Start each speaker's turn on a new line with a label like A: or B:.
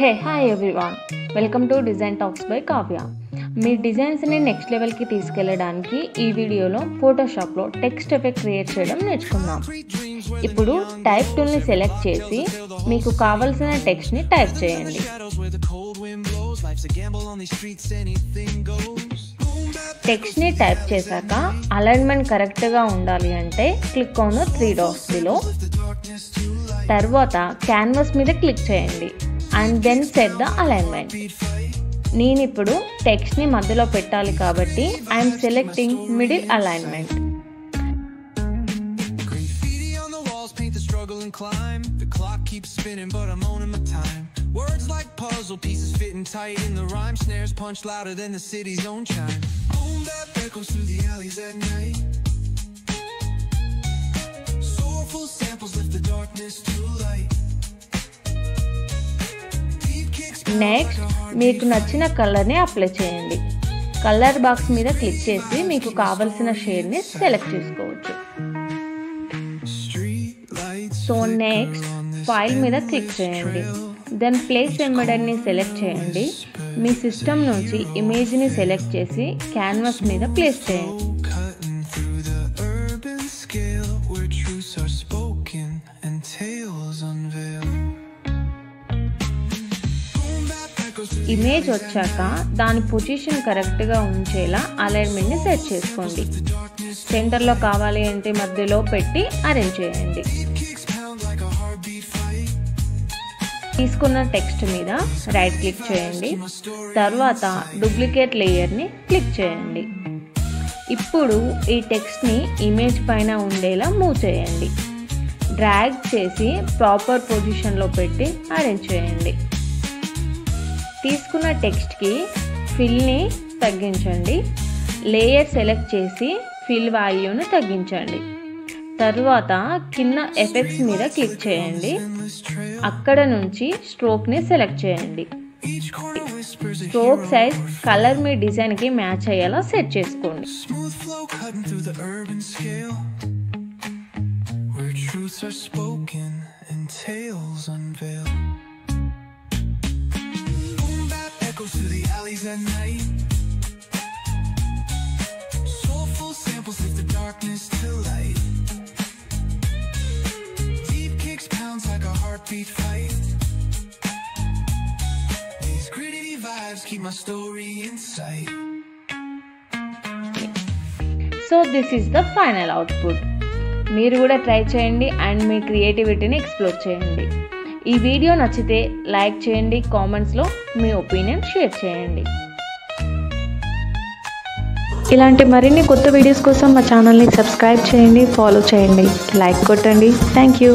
A: Hi everyone. Welcome to Design Talks by Kavya. మీ డిజైన్స్ని next లెవెల్కి తీసుకెళ్ళడానికి ఈ వీడియోలో ఫోటోషాప్లో టెక్స్ట్ ఎఫెక్ట్ క్రియేట్ చేయడం నేర్చుకుందాం. ఇప్పుడు టైప్ టూల్ని సెలెక్ట్ చేసి మీకు కావాల్సిన టెక్స్ట్ని టైప్ చేయండి. టెక్స్ట్ని టైప్ చేశాక అలైన్మెంట్ కరెక్ట్గా ఉండాలి అంటే click on the 3 dots below. తర్వాత క్యాన్వాస్ మీద క్లిక్ చేయండి and then set the alignment. నేను ఇప్పుడు టెక్స్ట్ని మధ్యలో పెట్టాలి కాబట్టి I'm selecting middle alignment.
B: Words like puzzle pieces fitting tight in the rhyme, snares punch louder than the city's own chime. Boom that echoes through the alleys at night. Soulful samples lift the darkness to light.
A: Next మీకు నచ్చిన కలర్ని apply చేయండి. Colour box మీద click చేసి మీకు కావలసిన షేడ్ని select చేసుకోవచ్చు. So next file మీద క్లిక్ చేయండి. దెన్ ప్లేస్ ఎంబెడెడ్ని సెలెక్ట్ చేయండి. మీ సిస్టమ్ నుంచి ఇమేజ్ని సెలెక్ట్ చేసి క్యాన్వాస్ మీద ప్లేస్ చేయండి. ఇమేజ్ వచ్చాక దాని పొజిషన్ కరెక్ట్గా ఉంచేలా అలైన్మెంట్ని సెట్ చేసుకోండి. సెంటర్లో కావాలి అంటే మధ్యలో పెట్టి అరేంజ్ చేయండి. తీసుకున్న టెక్స్ట్ మీద రైట్ క్లిక్ చేయండి. తర్వాత డూప్లికేట్ లేయర్ని క్లిక్ చేయండి. ఇప్పుడు ఈ టెక్స్ట్ని ఇమేజ్ పైన ఉండేలా మూవ్ చేయండి. డ్రాగ్ చేసి ప్రాపర్ పొజిషన్లో పెట్టి అరేంజ్ చేయండి. తీసుకున్న టెక్స్ట్కి ఫిల్ని తగ్గించండి. లేయర్ సెలెక్ట్ చేసి ఫిల్ వాల్యూను తగ్గించండి. తర్వాత కింద ఎఫెక్ట్స్ మీద క్లిక్ చేయండి. అక్కడ నుంచి స్ట్రోక్ని సెలెక్ట్ చేయండి. స్ట్రోక్ సైజ్ కలర్ మీ డిజైన్కి మ్యాచ్ అయ్యేలా సెట్ చేసుకోండి.
B: To the alleys at night. Soulful samples lift the darkness to light. Deep kicks pounds like a heartbeat fight. These gritty vibes keep my story in sight.
A: So this is the final output. మీరు కూడా try చేయండి and me క్రియేటివిటీని explore చేయండి. ఈ video నచ్చితే like చేయండి, కామెంట్స్లో మీ opinion share చేయండి.
C: ఇలాంటి మరిన్ని కొత్త వీడియోస్ కోసం మా ఛానల్ని సబ్స్క్రైబ్ చేయండి, ఫాలో చేయండి, లైక్ కొట్టండి. Thank you.